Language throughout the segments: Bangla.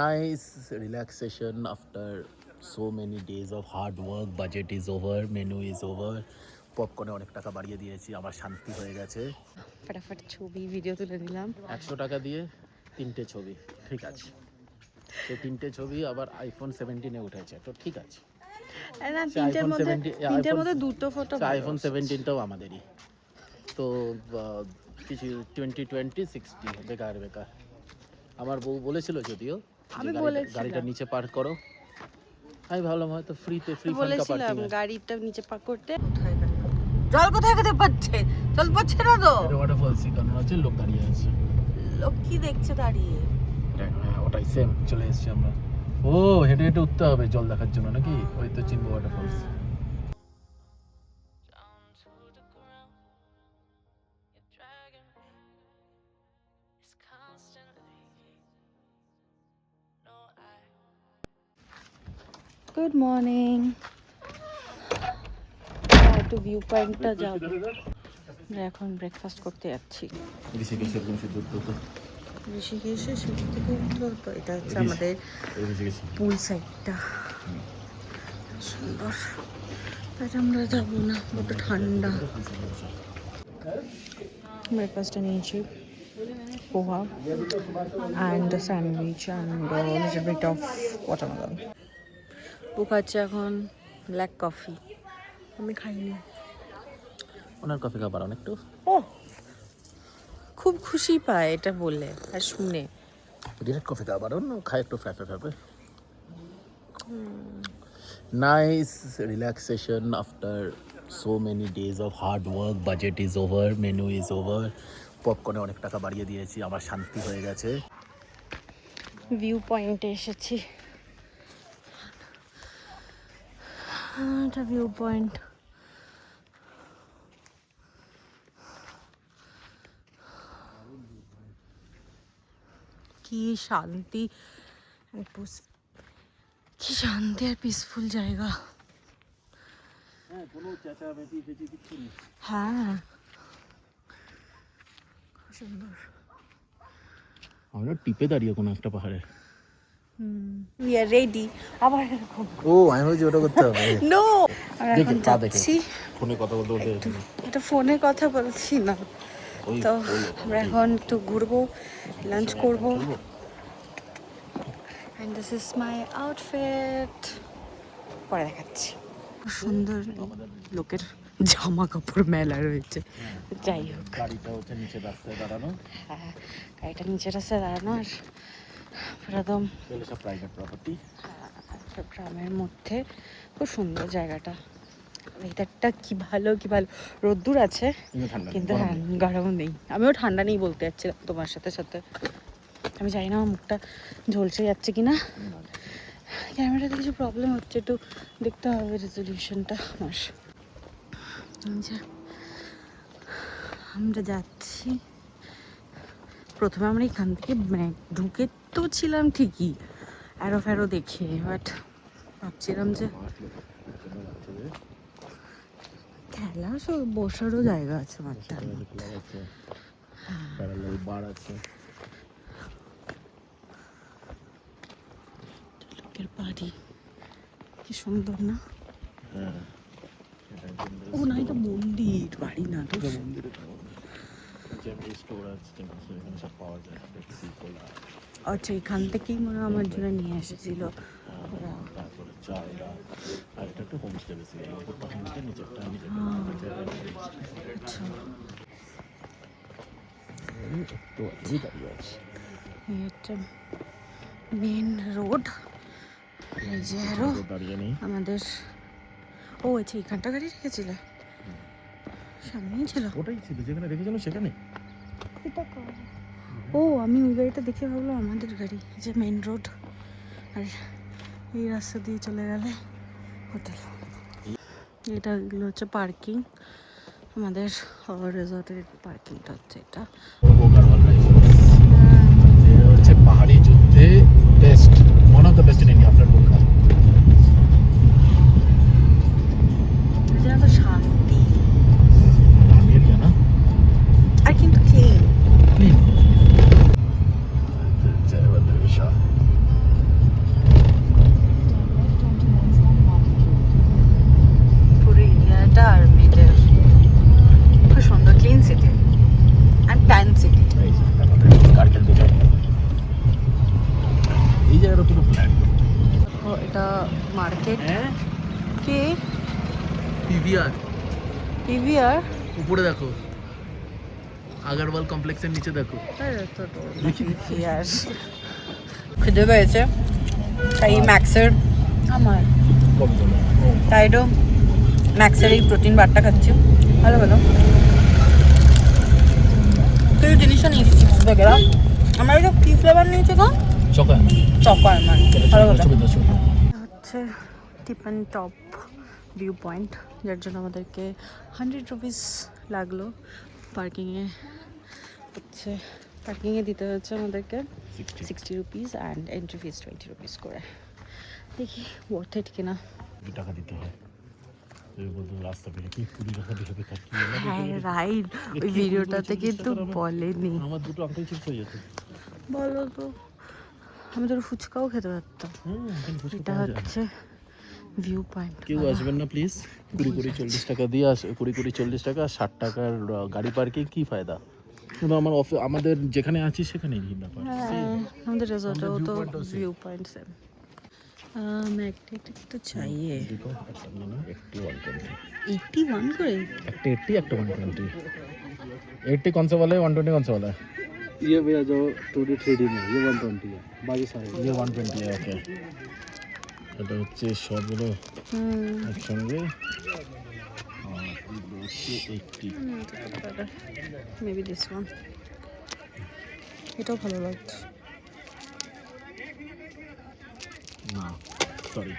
Nice relaxation after so many days of hard work. Budget is over, menu is over. পপকর্নে অনেক টাকা বাড়িয়ে দিয়েছি, আমার শান্তি হয়ে গেছে। ফটাফট ছবি ভিডিও তুলে নিলাম। 100 টাকা দিয়ে 3টে ছবি, ঠিক আছে। সেই 3টে ছবি আবার আইফোন 17 উঠেছে, তো ঠিক আছে। না, তিনটের মধ্যে দুটো ফটো। আইফোন 17টাও আমাদেরই। তো কিছু 20 60 বেকার। আমার বউ বলেছিল যদিও গাড়িটা নিচে পার্ক করো, আমি ভাবলাম হয়তো ফ্রি ফাঙ্কা পার্কিং গাড়িটা নিচে পার্ক করতে। জল কোথায় কোথায় পাচ্ছে? জল পাচ্ছে না তো। এটা ওয়াটারফল কারণ আছে, লোক দাঁড়িয়ে আছে। লোক কি দেখছে দাঁড়িয়ে? ওটাই সেম চলে এসেছি আমরা। ও হেঁটে হেঁটে উঠতে হবে জল দেখার জন্য নাকি? ওই তো চিনবো ওয়াটারফলস। Good morning. একটু ভিউ পয়েন্টটা যাব। আমরা এখন ব্রেকফাস্ট করতে যাচ্ছি। ঋষিকেশে তো এটা হচ্ছে আমাদের পুল সাইডটা, সুন্দর। এটা আমরা যাবো না, বড্ড ঠান্ডা। ব্রেকফাস্টটা নিয়েছি poha and sandwich and little bit of watermelon. ও খাচ্ছে এখন ব্ল্যাক কফি, আমি খাইনি। ওনার কফি খাবার অনেকটু ও খুব খুশি পায় এটা বলে আর শুনে। ডিরেক্ট কফি খাবার খায় একটু ফ্যাপে। Nice relaxation after so many days of hard work. Budget is over, menu is over. পপকর্নে অনেক টাকা বাড়িয়ে দিয়েছি, আমার শান্তি হয়ে গেছে। ভিউ পয়েন্টে এসেছি। এটা ভিউ পয়েন্ট। কি শান্তি, কি শান্তি আর পিসফুল জায়গা। হ্যাঁ খুব সুন্দর। আমরা টিপে দাঁড়িয়ে কোনো একটা পাহাড়ে। We are ready. আবার ও আমি ভাবছি ওটা করতে হবে। নো, আমরা এখন যাচ্ছি। ফোনে কথা বলতে এটা ফোনে কথা বলছি না তো। আমরা এখন একটু ঘুরবো, লাঞ্চ করবো। And this is my outfit. পরে দেখাচ্ছি। সুন্দর লোকের জামা কাপড় মেলা রয়েছে। যাই হোক, গাড়িটা হচ্ছে নিচে রাস্তায় দাঁড়ানো। হ্যাঁ, গাড়িটা নিচে রাস্তায় দাঁড়ানো আর একদম প্রাইভেট প্রপার্টি। গ্রামের মধ্যে খুব সুন্দর জায়গাটা। ওয়েদারটা কি ভালো রোদ্দুর আছে কিন্তু গরম নেই। আমিও ঠান্ডা নেই বলতে যাচ্ছিলাম তোমার সাথে সাথে। আমি জানি না আমার মুখটা ঝলসে যাচ্ছে কিনা, ক্যামেরাতে কিছু প্রবলেম হচ্ছে, একটু দেখতে হবে রেজলিউশনটা আমার। আমরা যাচ্ছি। প্রথমে আমরা এখান থেকে ঢুকে তো ছিলাম ঠিকই অ্যারো দেখে, বাট ভাবছিলাম যে খেলা সব বসারও জায়গা আছে মাঠটার মধ্যে। লোকের বাড়ি কি সুন্দর না? ও না, এটা মন্দির, বাড়ি না তো। আচ্ছা, এখান থেকেই মনে হয় আমার জন্য নিয়ে এসেছিল। মেন রোড আমাদের। ও আচ্ছা, এখানটা গাড়ি রেখেছিলে? সামনেই ছিল? ওটাই ছিল যেখানে রেখেছিল সেখানে। ও আমি ওই গাড়িটা দেখে ভাবলাম আমাদের গাড়ি। যে মেন রোড, আর এই রাস্তা দিয়ে চলে গেলে হোটেল। এটা এগুলো হচ্ছে পার্কিং, আমাদের রিসর্টের পার্কিংটা হচ্ছে এটা। হচ্ছে পাহাড়ি যুদ্ধে best, one of the best in India after বোলকা। তো শান্তি না, আর কিন্তু ক্লিন। এটা মার্কেট। হ্যাঁ কে? PVR PVR? উপরে দেখো, আগারওয়াল কমপ্লেক্সের নিচে দেখো। পিভিআর খুঁজে পেয়েছে তাই ম্যাক্সের আমার তাই তো ম্যাক্সের এই প্রোটিন বারটা খাচ্ছি। ভালো ভালো তুই জিনিসটা নিয়েছি চিপস বগেরা। আমার এটা কি ফ্লেভার নিয়েছে গো? চকা চকো আমার ভালো কথা ছবি দাও, ছবি দাও। হচ্ছে টিপেন টপ ভিউ পয়েন্ট, যার জন্য আমাদেরকে 100 রুপিস লাগলো পার্কিংয়ে। হচ্ছে পার্কিংয়ে দিতে হচ্ছে আমাদেরকে 60 rupees and entry fees 20 rupees করে। দেখি ওয়ার্থ ইট কিনা। টাকা দিতে হয় রাস্তা পেরে কি 20 টাকা দিয়ে থাকি। হ্যাঁ রাইট, ওই ভিডিওটাতে কিন্তু বলেনি। আমার দুটো আঙ্কেল চিপস হয়ে যেত। বলো তো, আমি তো ফুচকাও খেতে পারতাম। এটা হচ্ছে ভিউ পয়েন্ট। কেউ আসবেন না প্লিজ। 20-40 টাকা দিয়ে 20-40 টাকা 60 টাকার গাড়ি পার্কিং কি ফায়দা? কিন্তু আমাদের যেখানে আছি সেখানেই ব্যাপার। আমাদের রিসর্টেও তো ভিউ পয়েন্ট সেম। मैं एक तो चाहिए। देखो একটা নিয়ে 81 81 করে একটা 80 একটা 120। 80 कौन सा वाला है, 120 कौन सा वाला है? ये भैया जो 2D 3D में ये 120 है, बाकी सारे ये 120 है। ओके, এটা হচ্ছে সবগুলো একসঙ্গে। আর এগুলো হচ্ছে 80। মেবি দিস ওয়ান, এটাও ভালো লাগছে। ना सॉरी,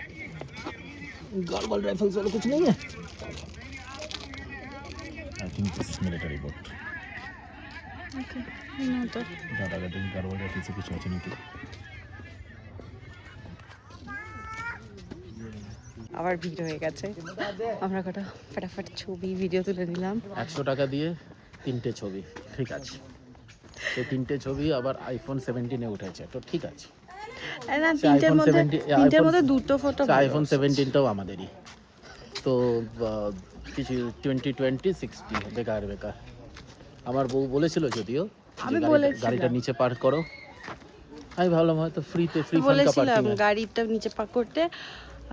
गॉगल राइफल्स वाला कुछ नहीं है। I think this is military boat. Okay না তো ज़्यादा गटिंग गॉगल राइफल से कुछ होता नहीं थी। আবার ভিড় হয়ে গেছে। আমরা কটা ফটাফট ছবি ভিডিও তুলে নিলাম। 100 টাকা দিয়ে 3টে ছবি, ঠিক আছে। সেই 3টে ছবি আবার আইফোন 17 এ উঠেছে, তো ঠিক আছে। না তিনটের মধ্যে দুটো ফটো। আইফোন 17টাও আমাদেরই। তো কিছু 20-20-60 বেকার বেকার। আমার বউ বলেছিল যদিও আমি গাড়িটা নিচে পার্ক করো। আমি ভাবলাম হয়তো ফ্রি ফান্ড বলেছিলাম গাড়িটা নিচে পার্ক করতে।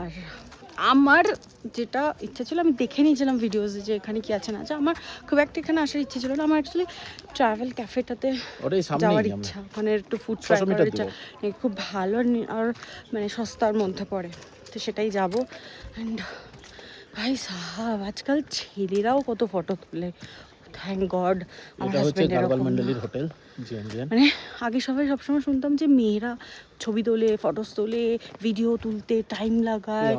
আর আমার যেটা ইচ্ছা ছিল, আমি দেখে নিয়েছিলাম ভিডিওস যে এখানে কি আছে না আছে। আমার খুব একটা এখানে আসার ইচ্ছে ছিল না। আমার অ্যাকচুয়ালি ট্রাভেল ক্যাফেটাতে যাওয়ার ইচ্ছা, ওখানে একটু ফুড ট্রাই করার ইচ্ছা। খুব ভালো আর মানে সস্তার মধ্যে পড়ে, তো সেটাই যাব। অ্যান্ড ভাই সাহাব, আজকাল ছেলেরাও কত ফটো তোলে, থ্যাংক গড। এটা হচ্ছে গারওয়াল মন্ডলির হোটেল জিএনজিএন। মানে আগে সবসময় শুনতাম যে মেয়েরা ছবি তোলে, ফটোস তোলে, ভিডিও তুলতে টাইম লাগায়,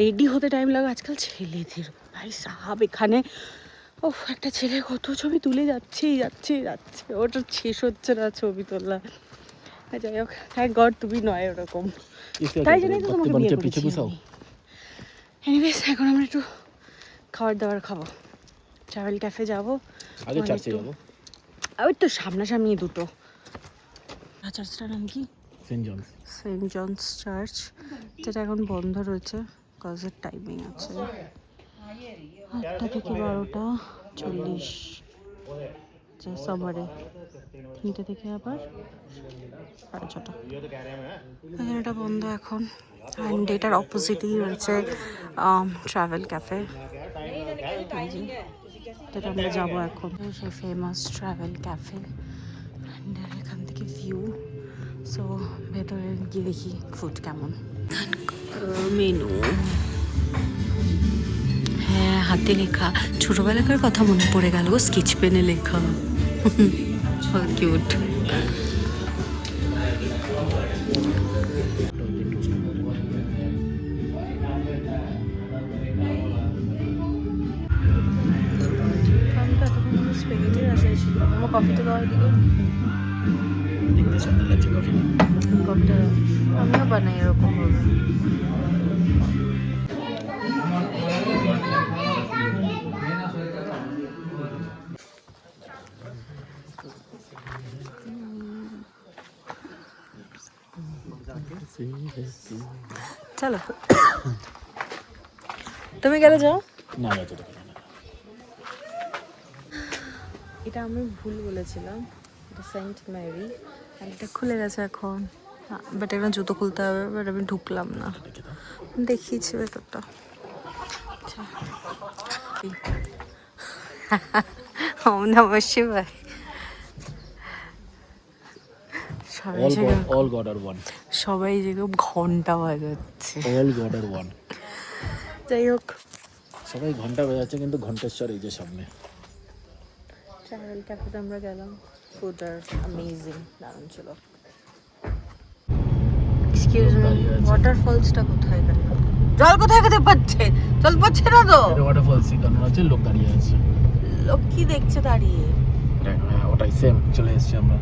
রেডি হতে টাইম লাগায়। আজকাল ছেলেদের ভাই সাহাব এখানে একটা ছেলে কত ছবি তুলে যাচ্ছে, ওটা শেষ হচ্ছে না ছবি তোলা। যাই হোক, থ্যাংক গড তুমি নয় ওরকম, তাই জন্যই তো তোমাকে বিয়ে করেছি। এনিওয়েজ এখন আমরা একটু খাবার দাবার খাবো, ট্রাভেল ক্যাফে যাবো। আগে চার্চে যাবো। ওই তো সামনাসামনি দুটো। চার্চটার নাম কি? সেন্ট জনস চার্চ, যেটা এখন বন্ধ রয়েছে কজের টাইমিং আছে 8টা থেকে 12:40 সামারে, 3টে থেকে আবার 6:30। এটা বন্ধ এখন। অ্যান্ড এটার অপোজিটেই রয়েছে ট্রাভেল ক্যাফে, যেটা আমরা যাবো এখন। সেই ফেমাস ট্রাভেল ক্যাফে। অ্যান্ড এখান থেকে ভিউ। সো ভেতরে গিয়ে দেখি ফুড কেমন। মেনু, হ্যাঁ হাতে লেখা, ছোটবেলাকার কথা মনে পড়ে গেল, স্কেচ পেনে লেখা। কিউট। আমার কফিটা দেওয়া দিকে দেখতে সুন্দর লাগছে কফিটা আমিও বানাই এরকম ভাবে। চলো তুমি গেলে যাও না। এটা আমি ভুল বলেছিলাম, এটা সেন্ট মেরি, এটা খুলে গেছে এখন। বাট এখানে জুতো খুলতে হবে, বাট আমি ঢুকলাম না, দেখিয়েছি ভেতরটা। ওম নমঃ শিবায়। all god are one, সবাই যেরকম ঘন্টা বাজাচ্ছে। all god are one। যাই হোক, সবাই ঘন্টা বাজাচ্ছে কিন্তু ঘন্টেশ্বর এই যে সামনে। ট্রাভেল ক্যাফেতে আমরা গেলাম, ফুড আর অ্যামেজিং, দারুণ ছিল। এক্সকিউজ মি, ওয়াটারফলসটা কোথায় গেল? জল কোথায় কোথায় পাচ্ছে? জল পাচ্ছে না তো। এটা ওয়াটারফলসই, কারণ আছে লোক দাঁড়িয়ে আছে। লোক কি দেখছে দাঁড়িয়ে? হ্যাঁ ওটাই সেম, চলে এসেছি আমরা।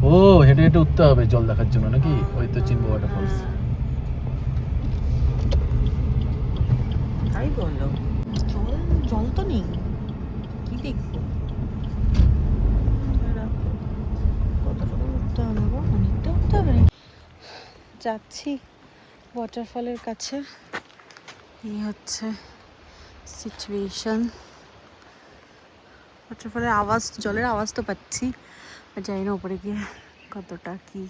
ও হেঁটে হেঁটে উঠতে হবে জল দেখার জন্য নাকি? ওই তো চিনবো ওয়াটারফলস। তাই বললো, জল জল তো নেই, কি দেখবো? কতটা উঠতে হবে গো? অনেকটা উঠতে হবে। যাচ্ছি ওয়াটারফলের কাছে, এই হচ্ছে সিচুয়েশন। ওয়াটারফলের আওয়াজ, জলের আওয়াজ তো পাচ্ছি, আর জানি না উপরে গিয়ে কতটা কি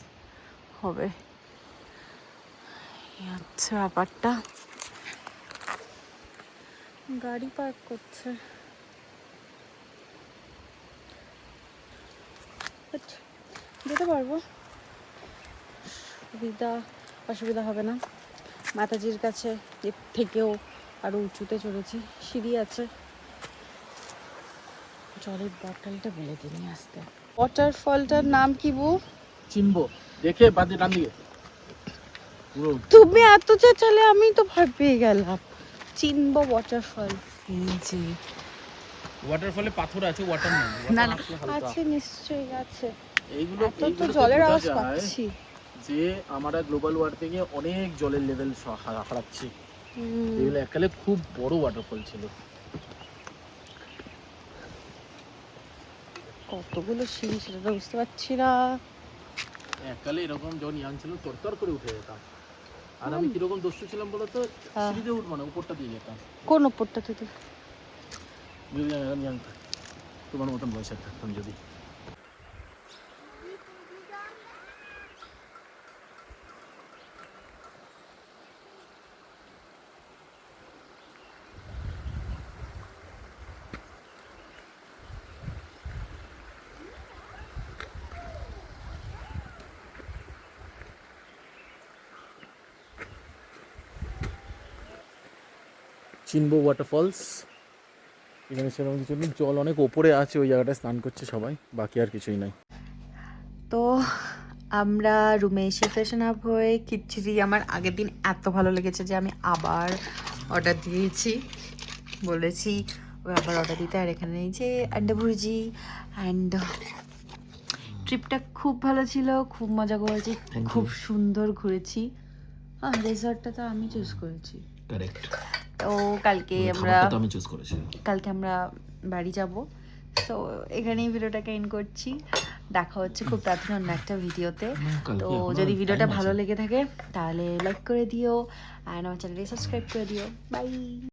হবে। এই হচ্ছে ব্যাপারটা। গাড়ি পার্ক করছে, বাট যেতে পারবো, অসুবিধা হবে না। মাতাজির কাছে এর থেকেও আরো উঁচুতে চড়েছি, সিঁড়ি আছে। জলের বটলটা বলে দিন আসতে। ওয়াটারফলটার নাম কি বু? চিনবো দেখে বাদে ডান দিকে পুরো। তুমি এত চেঁচালে আমি তো ভয় পেয়ে গেলাম। চিনবো ওয়াটারফল, এই যে ওয়াটারফলে পাথর আছে, ওয়াটার নেই। না না আছে, নিশ্চয়ই আছে। এইগুলো এত তো জলের বোঝা আওয়াজ যায় পাচ্ছি। যে আমরা গ্লোবাল ওয়ার্মিং এ অনেক জলের লেভেল হারাচ্ছি। এগুলো এককালে খুব বড় ওয়াটারফল ছিল। কতগুলো সিঁড়ি সেটা তো বুঝতে পারছি না। এককালে এরকম যখন ইয়াং ছিল তরতর করে উঠে যেতাম। আর আমি কিরকম দোস্ত ছিলাম বলতো, সিঁড়িতে উঠবো না, উপরটা দিয়ে যেতাম। কোন ওপরটা থেকে? তোমার মতন বয়সে থাকতাম যদি। চিনবো ওয়াটারফলস, এখানে সেরকম কিছু নেই, জল অনেক ওপরে আছে, ওই জায়গাটায় স্নান করছে সবাই, বাকি আর কিছুই নাই। তো আমরা রুমে এসে ফ্রেশন আপ হয়ে খিচুড়ি, আমার আগের দিন এত ভালো লেগেছে যে আমি আবার অর্ডার দিয়েছি, বলেছি ওই আবার অর্ডার দিতে। আর এখানে এই যে আন্ডা ভুর্জি। অ্যান্ড ট্রিপটা খুব ভালো ছিল, খুব মজা করেছি, খুব সুন্দর ঘুরেছি। হ্যাঁ, রিসর্টটা তো আমি চুজ করেছি। কারেক্ট। তো কালকে আমি চুজ করেছি। আমরা বাড়ি যাব। তো এখানেই ভিডিওটাকে এন্ড করছি। দেখা হচ্ছে খুব তাড়াতাড়ি অন্য একটা ভিডিওতে। তো যদি ভিডিওটা ভালো লেগে থাকে তাহলে লাইক করে দিও, আর আমার চ্যানেলটি সাবস্ক্রাইব করে দিও। বাই।